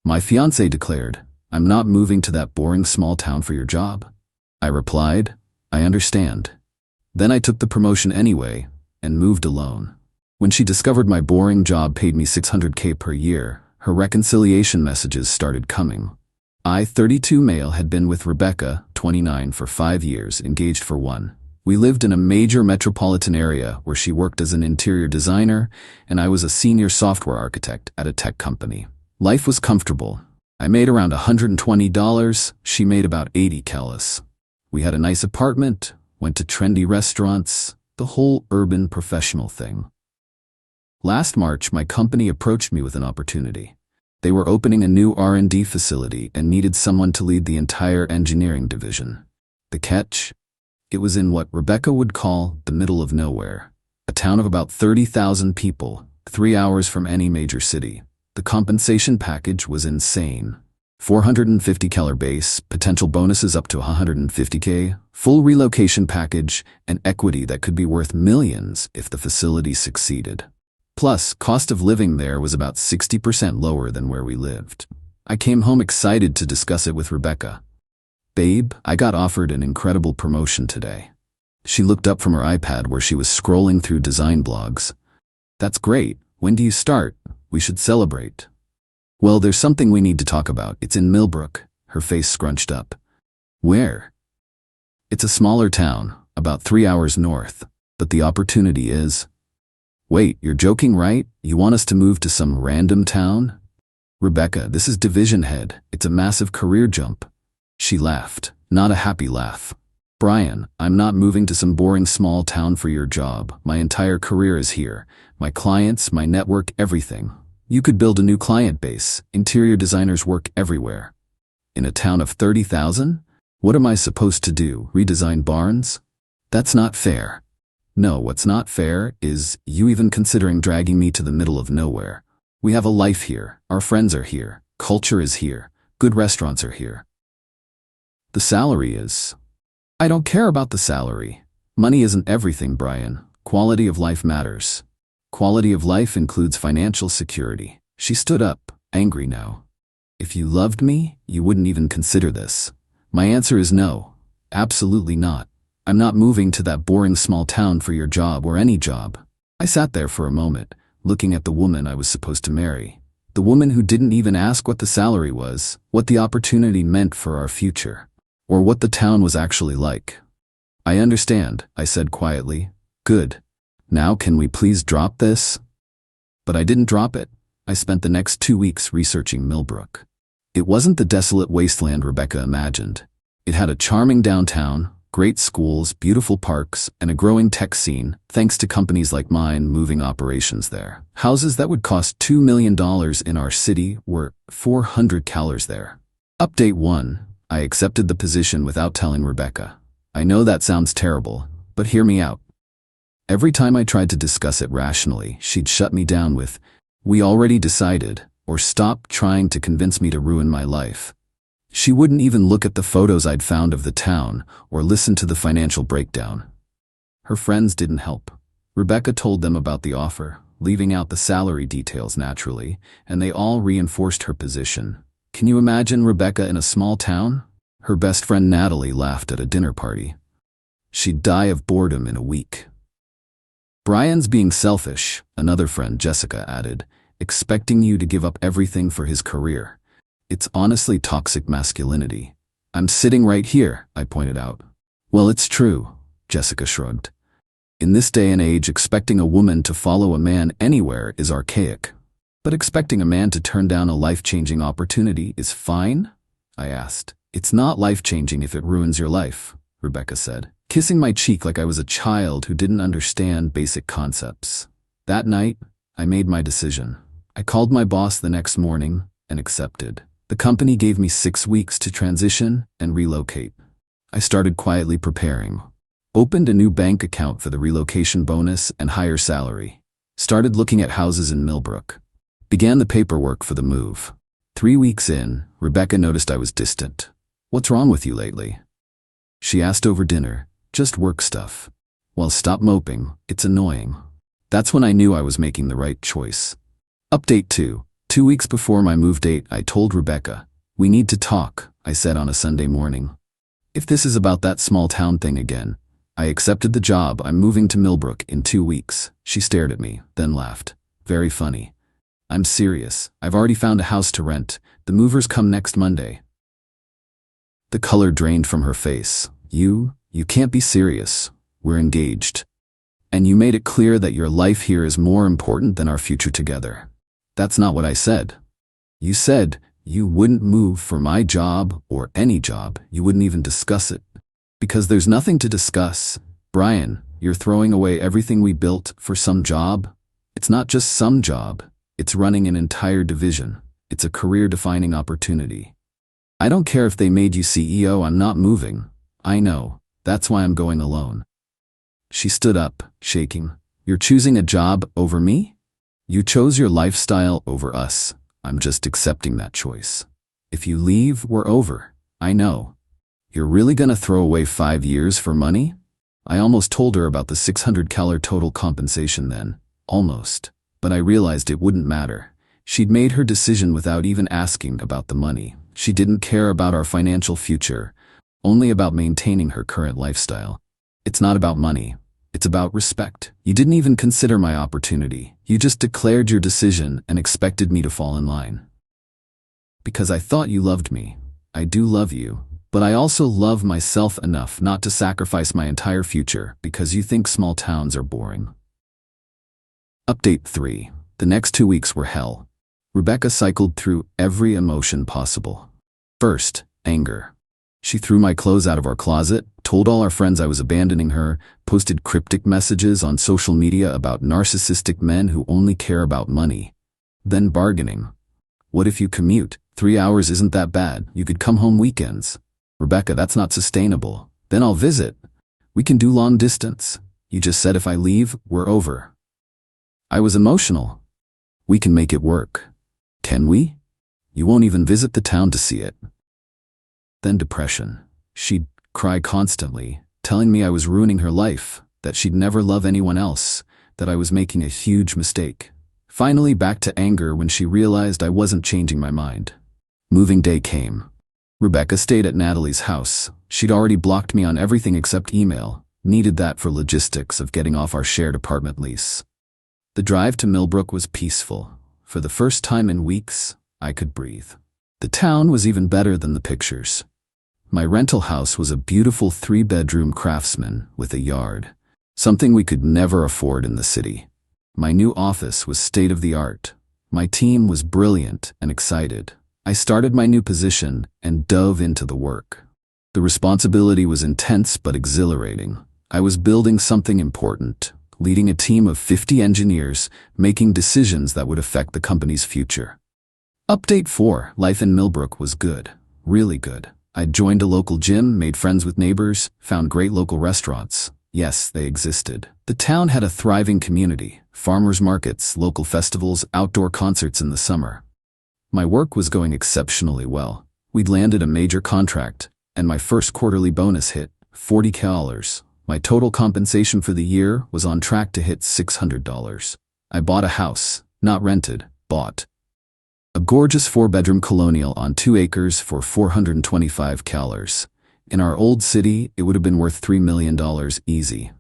My fiancé declared, "I'm not moving to that boring small town for your job." I replied, "I understand." Then I took the promotion anyway and moved alone. When she discovered my boring job paid me $600K per year, her reconciliation messages started coming. I, 32 male, had been with Rebecca, 29, for 5 years, engaged for 1. We lived in a major metropolitan area where she worked as an interior designer and I was a senior software architect at a tech company. Life was comfortable. I made around $120, she made about 80 Qley. We had a nice apartment, went to trendy restaurants, the whole urban professional thing. Last March, my company approached me with an opportunity. They were opening a new R&D facility and needed someone to lead the entire engineering division. The catch? It was in what Rebecca would call the middle of nowhere, a town of about 30,000 people, 3 hours from any major city. The compensation package was insane. 450 Qley base, potential bonuses up to 150K, full relocation package, and equity that could be worth millions if the facility succeeded. Plus, cost of living there was about 60% lower than where we lived. I came home excited to discuss it with Rebecca. "Babe, I got offered an incredible promotion today." She looked up from her iPad where she was scrolling through design blogs. "That's great. When do you start? We should celebrate." "Well, there's something we need to talk about. It's in Milbrook." Her face scrunched up. "Where?" "It's a smaller town, about 3 hours north, but the opportunity is..." "Wait, you're joking, right? You want us to move to some random town?" "Rebecca, this is division head. It's a massive career jump." She laughed, not a happy laugh. "Brian, I'm not moving to some boring small town for your job. My entire career is here. My clients, my network, everything. You could build a new client base. Interior designers work everywhere." "In a town of 30,000? What am I supposed to do, redesign barns?" "That's not fair." "No, what's not fair is you even considering dragging me to the middle of nowhere. We have a life here. Our friends are here. Culture is here. Good restaurants are here. The salary is..." "I don't care about the salary. Money isn't everything, Brian. Quality of life matters." "Quality of life includes financial security." She stood up, angry now. "If you loved me, you wouldn't even consider this." "My answer is no. Absolutely not. I'm not moving to that boring small town for your job or any job." I sat there for a moment, looking at the woman I was supposed to marry. The woman who didn't even ask what the salary was, what the opportunity meant for our future, or what the town was actually like. "I understand," I said quietly. "Good. Now can we please drop this?" But I didn't drop it. I spent the next 2 weeks researching Milbrook. It wasn't the desolate wasteland Rebecca imagined. It had a charming downtown, great schools, beautiful parks, and a growing tech scene, thanks to companies like mine moving operations there. Houses that would cost $2 million in our city were 400 Qley there. Update 1. I accepted the position without telling Rebecca. I know that sounds terrible, but hear me out. Every time I tried to discuss it rationally, she'd shut me down with, "We already decided," or "Stop trying to convince me to ruin my life." She wouldn't even look at the photos I'd found of the town or listen to the financial breakdown. Her friends didn't help. Rebecca told them about the offer, leaving out the salary details naturally, and they all reinforced her position. Can you imagine Rebecca in a small town? Her best friend Natalie laughed at a dinner party. She'd die of boredom in a week. "Brian's being selfish," another friend, Jessica, added, "expecting you to give up everything for his career. It's honestly toxic masculinity." "I'm sitting right here," I pointed out. "Well, it's true," Jessica shrugged. "In this day and age, expecting a woman to follow a man anywhere is archaic. But expecting a man to turn down a life-changing opportunity is fine?" I asked. "It's not life-changing if it ruins your life," Rebecca said, kissing my cheek like I was a child who didn't understand basic concepts. That night, I made my decision. I called my boss the next morning and accepted. The company gave me 6 weeks to transition and relocate. I started quietly preparing. Opened a new bank account for the relocation bonus and higher salary. Started looking at houses in Milbrook. Began the paperwork for the move. 3 weeks in, Rebecca noticed I was distant. "What's wrong with you lately?" She asked over dinner. "Just work stuff." "Well, stop moping. It's annoying." That's when I knew I was making the right choice. Update 2. 2 weeks before my move date, I told Rebecca, "We need to talk," I said on a Sunday morning. "If this is about that small town thing again, I accepted the job. I'm moving to Milbrook in 2 weeks. She stared at me, then laughed. "Very funny." "I'm serious. I've already found a house to rent. The movers come next Monday." The color drained from her face. You can't be serious. We're engaged. And you made it clear that your life here is more important than our future together." "That's not what I said." "You said you wouldn't move for my job or any job. You wouldn't even discuss it." "Because there's nothing to discuss. Brian, you're throwing away everything we built for some job. It's not just some job. It's running an entire division. It's a career-defining opportunity. I don't care if they made you CEO, I'm not moving. I know. That's why I'm going alone." She stood up, shaking. "You're choosing a job over me? You chose your lifestyle over us. I'm just accepting that choice. If you leave, we're over. I know. You're really gonna throw away 5 years for money?" I almost told her about the $600 total compensation then. Almost. But I realized it wouldn't matter. She'd made her decision without even asking about the money. She didn't care about our financial future, only about maintaining her current lifestyle. "It's not about money. It's about respect. You didn't even consider my opportunity. You just declared your decision and expected me to fall in line." "Because I thought you loved me. I do love you. But I also love myself enough not to sacrifice my entire future because you think small towns are boring." Update 3. The next 2 weeks were hell. Rebecca cycled through every emotion possible. First, anger. She threw my clothes out of our closet, told all our friends I was abandoning her, posted cryptic messages on social media about narcissistic men who only care about money. Then bargaining. "What if you commute? 3 hours isn't that bad. You could come home weekends." "Rebecca, that's not sustainable. Then I'll visit. We can do long distance. You just said if I leave, we're over." I was emotional. "We can make it work." "Can we? You won't even visit the town to see it." Then depression. She'd cry constantly, telling me I was ruining her life, that she'd never love anyone else, that I was making a huge mistake. Finally back to anger when she realized I wasn't changing my mind. Moving day came. Rebecca stayed at Natalie's house. She'd already blocked me on everything except email. Needed that for logistics of getting off our shared apartment lease. The drive to Milbrook was peaceful. For the first time in weeks, I could breathe. The town was even better than the pictures. My rental house was a beautiful 3-bedroom craftsman with a yard, something we could never afford in the city. My new office was state-of-the-art. My team was brilliant and excited. I started my new position and dove into the work. The responsibility was intense but exhilarating. I was building something important, leading a team of 50 engineers, making decisions that would affect the company's future. Update 4. Life in Milbrook was good. Really good. I'd joined a local gym, made friends with neighbors, found great local restaurants. Yes, they existed. The town had a thriving community, farmers markets, local festivals, outdoor concerts in the summer. My work was going exceptionally well. We'd landed a major contract, and my first quarterly bonus hit, $40,000. My total compensation for the year was on track to hit $600. I bought a house, not rented, bought. A gorgeous 4-bedroom colonial on 2 acres for $425,000. In our old city, it would have been worth $3 million easy.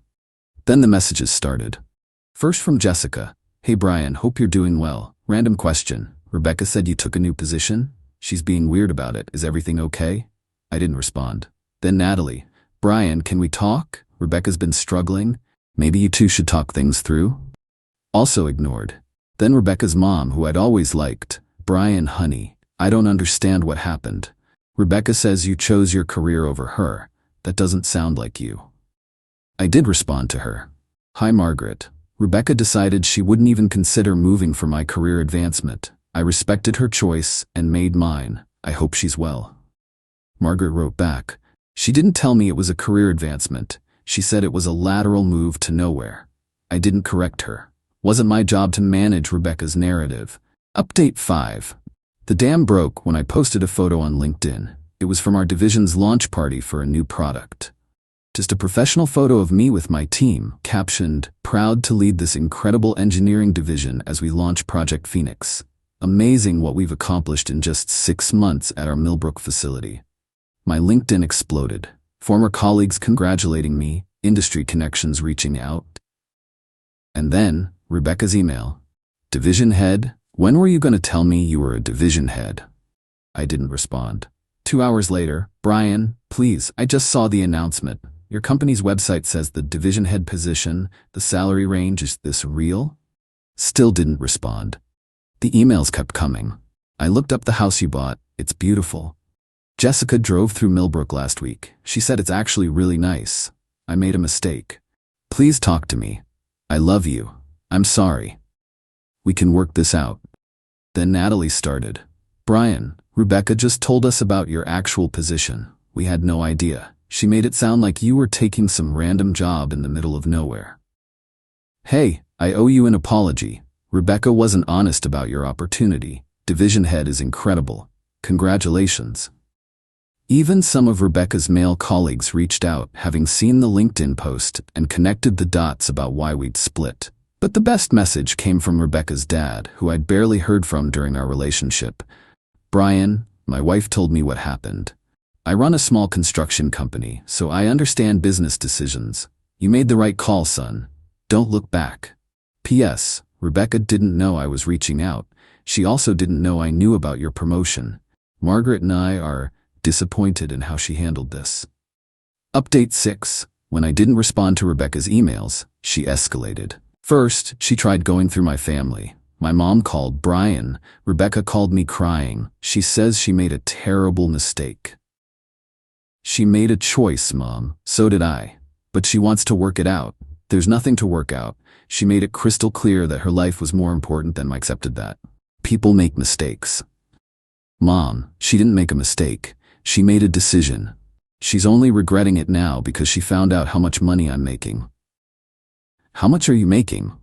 Then the messages started. First from Jessica. "Hey Brian, hope you're doing well. Random question. Rebecca said you took a new position? She's being weird about it. Is everything okay?" I didn't respond. Then Natalie. "Brian, can we talk? Rebecca's been struggling. Maybe you two should talk things through." Also ignored. Then Rebecca's mom, who I'd always liked. "Brian, honey, I don't understand what happened. Rebecca says you chose your career over her. That doesn't sound like you." I did respond to her. "Hi Margaret. Rebecca decided she wouldn't even consider moving for my career advancement. I respected her choice and made mine. I hope she's well." Margaret wrote back. "She didn't tell me it was a career advancement. She said it was a lateral move to nowhere." I didn't correct her. Wasn't my job to manage Rebecca's narrative. Update 5. The dam broke when I posted a photo on LinkedIn. It was from our division's launch party for a new product. Just a professional photo of me with my team, captioned, "Proud to lead this incredible engineering division as we launch Project Phoenix." Amazing what we've accomplished in just 6 months at our Milbrook facility. My LinkedIn exploded. Former colleagues congratulating me, industry connections reaching out. And then, Rebecca's email. Division head, when were you going to tell me you were a division head? I didn't respond. 2 hours later, Brian, please, I just saw the announcement. Your company's website says the division head position, the salary range, is this real? Still didn't respond. The emails kept coming. I looked up the house you bought. It's beautiful. Jessica drove through Milbrook last week. She said it's actually really nice. I made a mistake. Please talk to me. I love you. I'm sorry. We can work this out. Then Natalie started. Brian, Rebecca just told us about your actual position. We had no idea. She made it sound like you were taking some random job in the middle of nowhere. Hey, I owe you an apology. Rebecca wasn't honest about your opportunity. Division head is incredible. Congratulations. Even some of Rebecca's male colleagues reached out, having seen the LinkedIn post, and connected the dots about why we'd split. But the best message came from Rebecca's dad, who I'd barely heard from during our relationship. Brian, my wife told me what happened. I run a small construction company, so I understand business decisions. You made the right call, son. Don't look back. P.S. Rebecca didn't know I was reaching out. She also didn't know I knew about your promotion. Margaret and I are disappointed in how she handled this. Update 6. When I didn't respond to Rebecca's emails, she escalated. First, she tried going through my family. My mom called Brian. Rebecca called me crying. She says she made a terrible mistake. She made a choice, Mom. So did I. But she wants to work it out. There's nothing to work out. She made it crystal clear that her life was more important than I accepted that. People make mistakes. Mom, she didn't make a mistake. She made a decision. She's only regretting it now because she found out how much money I'm making. How much are you making?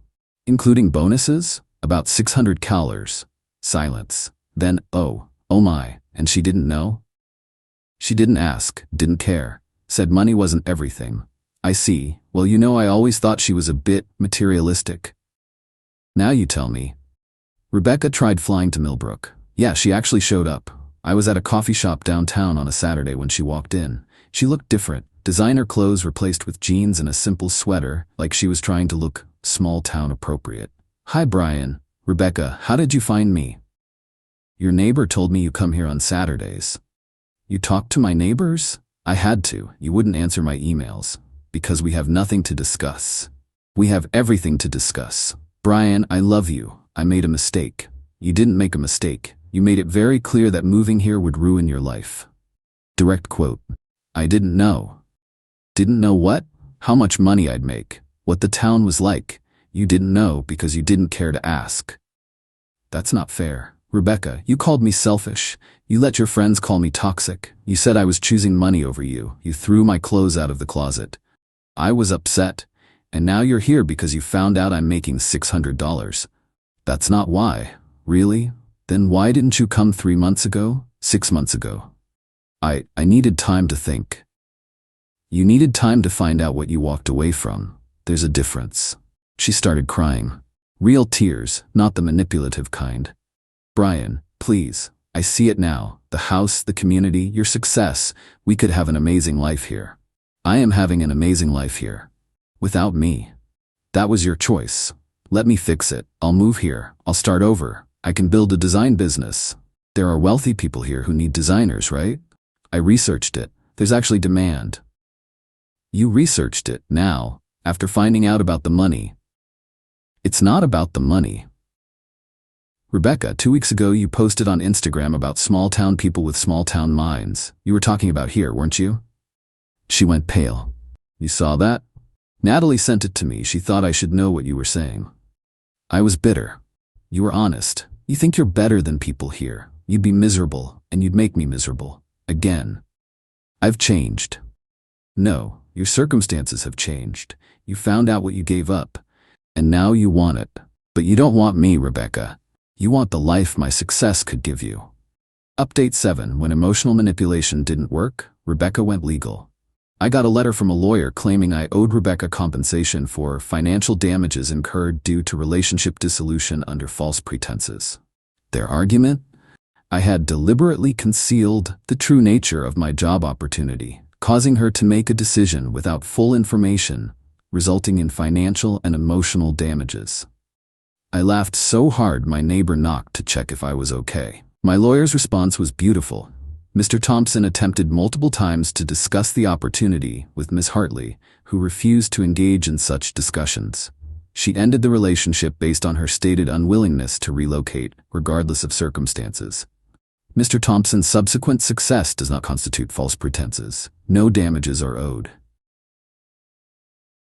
Including bonuses? About $600. Silence. Then, oh my, and she didn't know? She didn't ask, didn't care, said money wasn't everything. I see. Well, you know, I always thought she was a bit materialistic. Now you tell me. Rebecca tried flying to Milbrook. Yeah, she actually showed up. I was at a coffee shop downtown on a Saturday when she walked in. She looked different. Designer clothes replaced with jeans and a simple sweater, like she was trying to look small-town appropriate. Hi, Brian. Rebecca, how did you find me? Your neighbor told me you come here on Saturdays. You talked to my neighbors? I had to. You wouldn't answer my emails. Because we have nothing to discuss. We have everything to discuss. Brian, I love you. I made a mistake. You didn't make a mistake. You made it very clear that moving here would ruin your life. Direct quote. I didn't know. Didn't know what? How much money I'd make. What the town was like. You didn't know because you didn't care to ask. That's not fair. Rebecca, you called me selfish. You let your friends call me toxic. You said I was choosing money over you. You threw my clothes out of the closet. I was upset. And now you're here because you found out I'm making $600. That's not why. Really? Then why didn't you come 3 months ago? 6 months ago? I needed time to think. You needed time to find out what you walked away from. There's a difference. She started crying. Real tears, not the manipulative kind. Brian, please, I see it now. The house, the community, your success. We could have an amazing life here. I am having an amazing life here. Without me. That was your choice. Let me fix it. I'll move here. I'll start over. I can build a design business. There are wealthy people here who need designers, right? I researched it. There's actually demand. You researched it now, after finding out about the money. It's not about the money. Rebecca, 2 weeks ago you posted on Instagram about small-town people with small-town minds. You were talking about here, weren't you? She went pale. You saw that? Natalie sent it to me. She thought I should know what you were saying. I was bitter. You were honest. You think you're better than people here. You'd be miserable, and you'd make me miserable. Again. I've changed. No, your circumstances have changed. You found out what you gave up, and now you want it. But you don't want me, Rebecca. You want the life my success could give you. Update 7. When emotional manipulation didn't work, Rebecca went legal. I got a letter from a lawyer claiming I owed Rebecca compensation for financial damages incurred due to relationship dissolution under false pretenses. Their argument? I had deliberately concealed the true nature of my job opportunity, causing her to make a decision without full information, resulting in financial and emotional damages. I laughed so hard my neighbor knocked to check if I was okay. My lawyer's response was beautiful. Mr. Thompson attempted multiple times to discuss the opportunity with Miss Hartley, who refused to engage in such discussions. She ended the relationship based on her stated unwillingness to relocate, regardless of circumstances. Mr. Thompson's subsequent success does not constitute false pretenses. No damages are owed.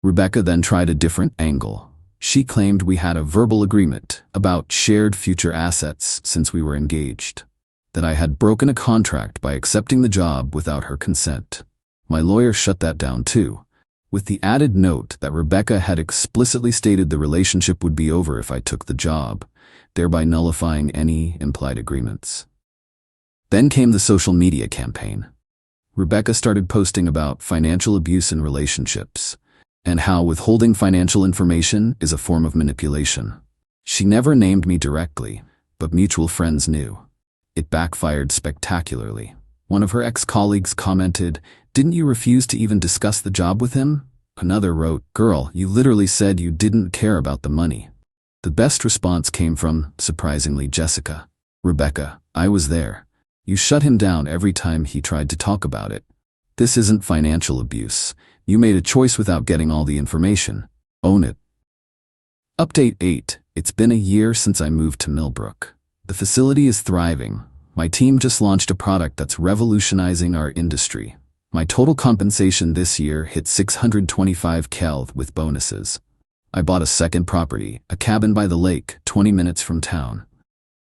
Rebecca then tried a different angle. She claimed we had a verbal agreement about shared future assets since we were engaged, that I had broken a contract by accepting the job without her consent. My lawyer shut that down too, with the added note that Rebecca had explicitly stated the relationship would be over if I took the job, thereby nullifying any implied agreements. Then came the social media campaign. Rebecca started posting about financial abuse in relationships, and how withholding financial information is a form of manipulation. She never named me directly, but mutual friends knew. It backfired spectacularly. One of her ex-colleagues commented, "Didn't you refuse to even discuss the job with him?" Another wrote, "Girl, you literally said you didn't care about the money." The best response came from, surprisingly, Jessica. "Rebecca, I was there. You shut him down every time he tried to talk about it. This isn't financial abuse. You made a choice without getting all the information. Own it." Update 8. It's been a year since I moved to Milbrook. The facility is thriving. My team just launched a product that's revolutionizing our industry. My total compensation this year hit $625 Qley with bonuses. I bought a second property, a cabin by the lake, 20 minutes from town.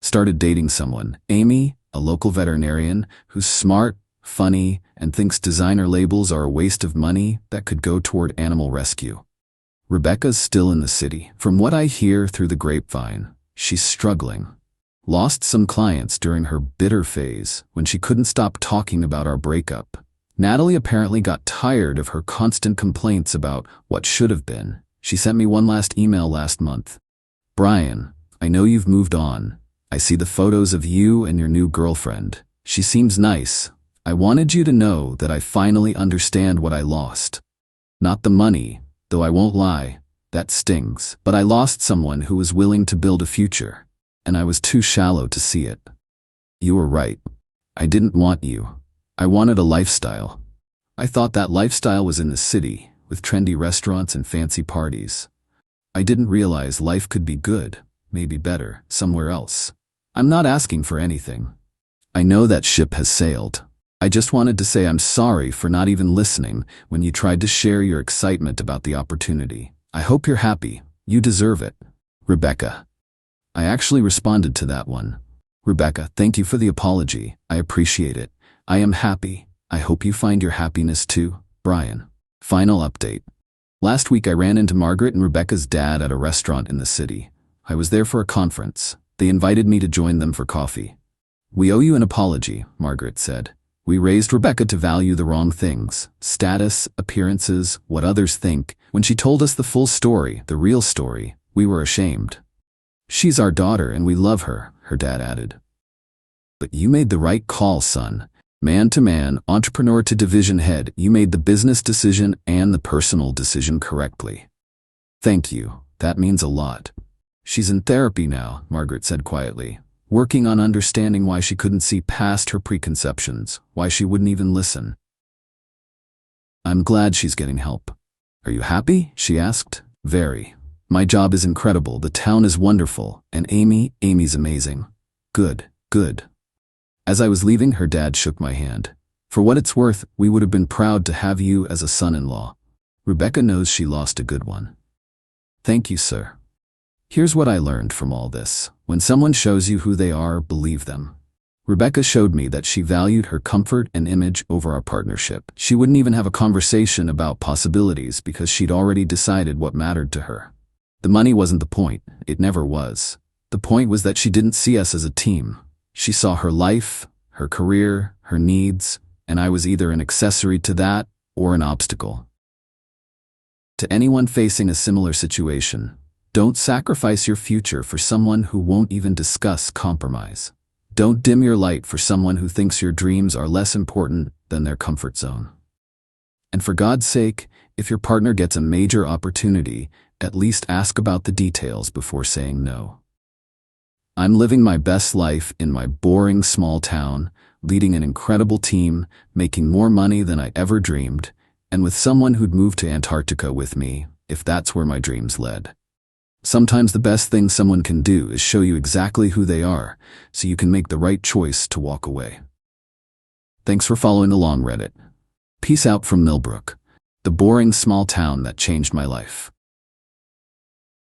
Started dating someone, Amy, a local veterinarian, who's smart, funny, and thinks designer labels are a waste of money that could go toward animal rescue. Rebecca's still in the city. From what I hear through the grapevine, she's struggling. Lost some clients during her bitter phase when she couldn't stop talking about our breakup. Natalie apparently got tired of her constant complaints about what should have been. She sent me one last email last month. "Brian, I know you've moved on. I see the photos of you and your new girlfriend. She seems nice. I wanted you to know that I finally understand what I lost. Not the money, though I won't lie, that stings. But I lost someone who was willing to build a future, and I was too shallow to see it. You were right. I didn't want you. I wanted a lifestyle. I thought that lifestyle was in the city, with trendy restaurants and fancy parties. I didn't realize life could be good, maybe better, somewhere else. I'm not asking for anything. I know that ship has sailed. I just wanted to say I'm sorry for not even listening when you tried to share your excitement about the opportunity. I hope you're happy. You deserve it. Rebecca." I actually responded to that one. "Rebecca, thank you for the apology. I appreciate it. I am happy. I hope you find your happiness too, Brian." Final update. Last week I ran into Margaret and Rebecca's dad at a restaurant in the city. I was there for a conference. They invited me to join them for coffee. "We owe you an apology," Margaret said. "We raised Rebecca to value the wrong things, status, appearances, what others think. When she told us the full story, the real story, we were ashamed. She's our daughter and we love her," her dad added. "But you made the right call, son. Man to man, entrepreneur to division head, you made the business decision and the personal decision correctly. Thank you. That means a lot." "She's in therapy now," Margaret said quietly, working on understanding why she couldn't see past her preconceptions, why she wouldn't even listen. "I'm glad she's getting help." "Are you happy?" she asked. "Very. My job is incredible, the town is wonderful, and Amy's amazing." Good. As I was leaving, her dad shook my hand. "For what it's worth, we would have been proud to have you as a son-in-law. Rebecca knows she lost a good one." "Thank you, sir." Here's what I learned from all this. When someone shows you who they are, believe them. Rebecca showed me that she valued her comfort and image over our partnership. She wouldn't even have a conversation about possibilities because she'd already decided what mattered to her. The money wasn't the point. It never was. The point was that she didn't see us as a team. She saw her life, her career, her needs, and I was either an accessory to that or an obstacle. To anyone facing a similar situation, Don't sacrifice your future for someone who won't even discuss compromise. Don't dim your light for someone who thinks your dreams are less important than their comfort zone. And for God's sake, if your partner gets a major opportunity, at least ask about the details before saying no. I'm living my best life in my boring small town, leading an incredible team, making more money than I ever dreamed, and with someone who'd move to Antarctica with me, if that's where my dreams led. Sometimes the best thing someone can do is show you exactly who they are, so you can make the right choice to walk away. Thanks for following along, Reddit. Peace out from Milbrook, the boring small town that changed my life.